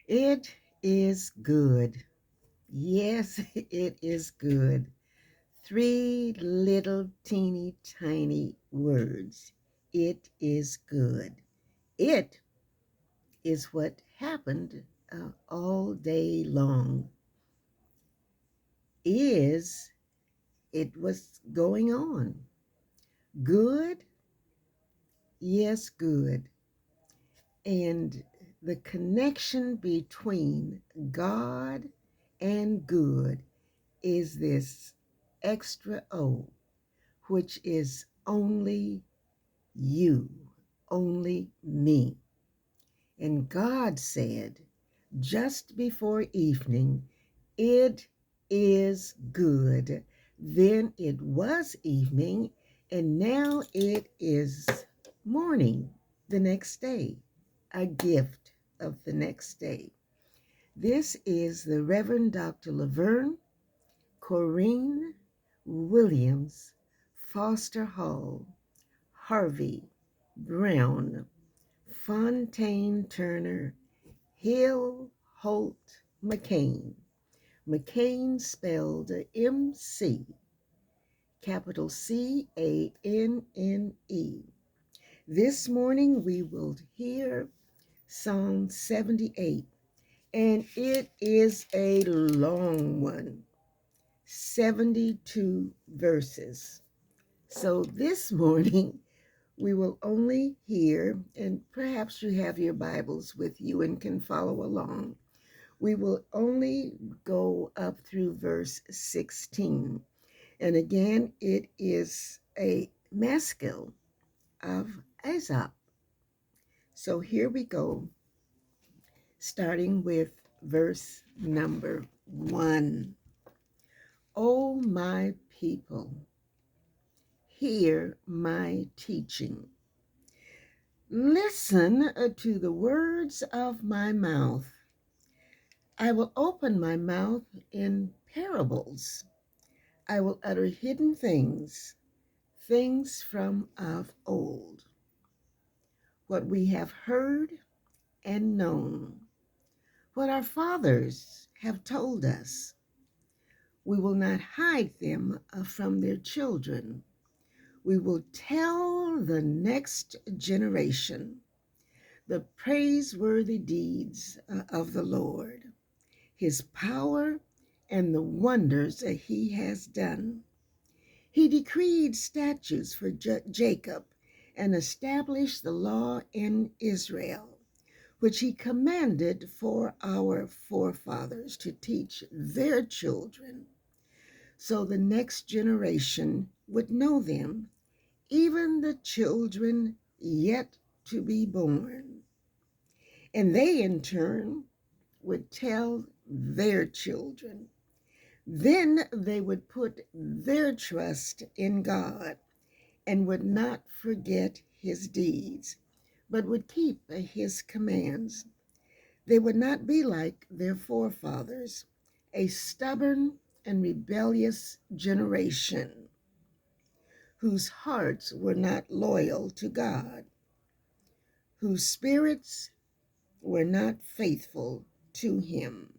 It is good. Yes, it is good. Three little teeny tiny words. It is good. It is what happened all day long. Is it was going on. Good? Yes, good. And the connection between God and good is this extra O, which is only you, only me. And God said, just before evening, it is good. Then it was evening, and now it is morning the next day, a gift of the next day. This is the Reverend Dr. Laverne Corrine Williams, Foster Hall, Harvey, Brown, Fontaine Turner, Hill, Holt, McCain. McCain spelled MC, capital Canne. This morning we will hear Psalm 78, and it is a long one, 72 verses. So this morning we will only hear, and perhaps you have your Bibles with you and can follow along. We will only go up through verse 16. And again, it is a maskil of Aesop. So here we go, starting with verse number 1. O my people, hear my teaching. Listen to the words of my mouth. I will open my mouth in parables. I will utter hidden things, things from of old, what we have heard and known, what our fathers have told us. We will not hide them from their children. We will tell the next generation the praiseworthy deeds of the Lord, his power and the wonders that he has done. He decreed statutes for Jacob and established the law in Israel, which he commanded for our forefathers to teach their children, so the next generation would know them, even the children yet to be born. And they, in turn, would tell their children. Then they would put their trust in God and would not forget his deeds, but would keep his commands. They would not be like their forefathers, a stubborn and rebellious generation whose hearts were not loyal to God, whose spirits were not faithful to him.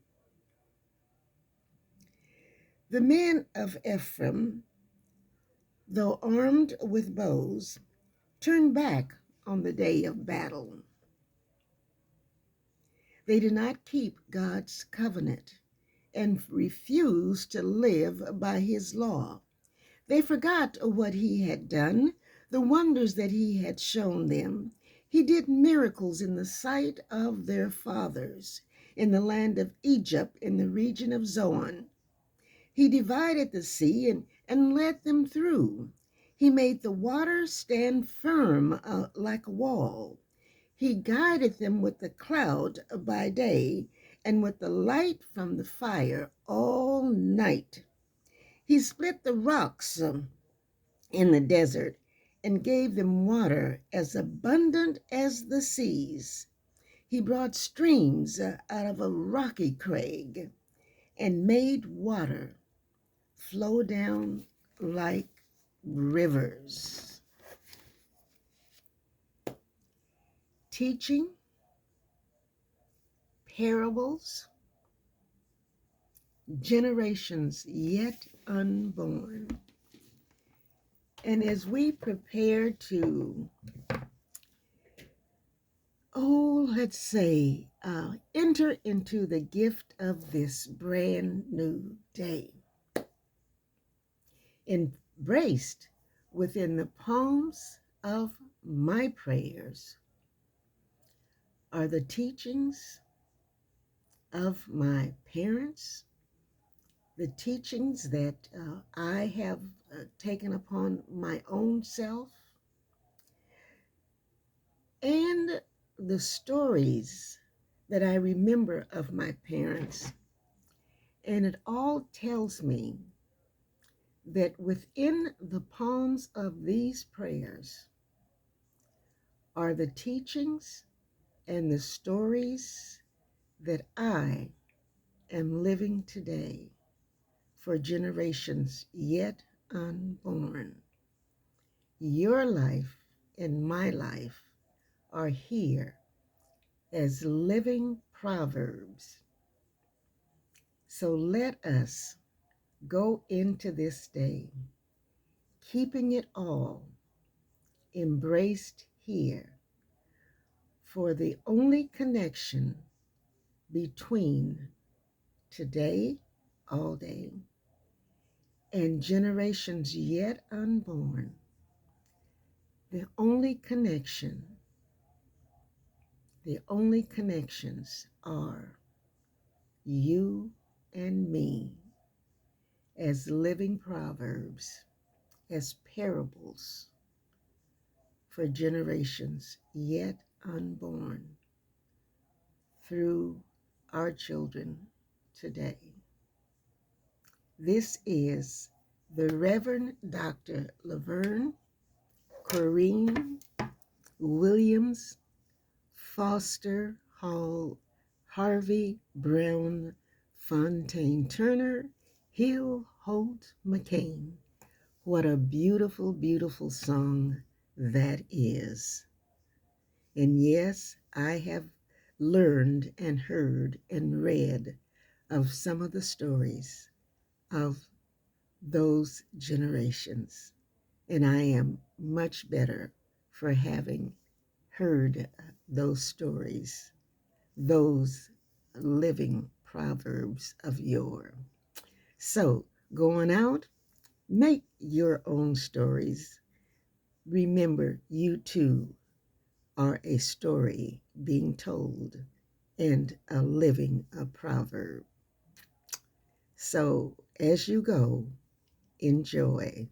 The men of Ephraim, though armed with bows, turned back on the day of battle. They did not keep God's covenant and refused to live by his law. They forgot what he had done, the wonders that he had shown them. He did miracles in the sight of their fathers, in the land of Egypt, in the region of Zoan. He divided the sea and led them through. He made the water stand firm like a wall. He guided them with the cloud by day and with the light from the fire all night. He split the rocks in the desert and gave them water as abundant as the seas. He brought streams out of a rocky crag and made water flow down like rivers. Teaching, parables, generations yet unborn. And as we prepare to, let's say, enter into the gift of this brand new day, embraced within the palms of my prayers are the teachings of my parents, the teachings that I have taken upon my own self, and the stories that I remember of my parents. And it all tells me that within the palms of these prayers are the teachings and the stories that I am living today for generations yet unborn. Your life and my life are here as living proverbs. So let us go into this day, keeping it all embraced here, for the only connection between today, all day, and generations yet unborn, the only connections are you and me as living proverbs, as parables for generations yet unborn through our children today. This is the Reverend Dr. Laverne Corrine Williams Foster Hall Harvey Brown Fontaine Turner Hill Holt McCain. What a beautiful, beautiful song that is. And yes, I have learned and heard and read of some of the stories of those generations. And I am much better for having heard those stories, those living proverbs of yore. So, going out, make your own stories. Remember, you too are a story being told and a proverb. So, as you go, enjoy.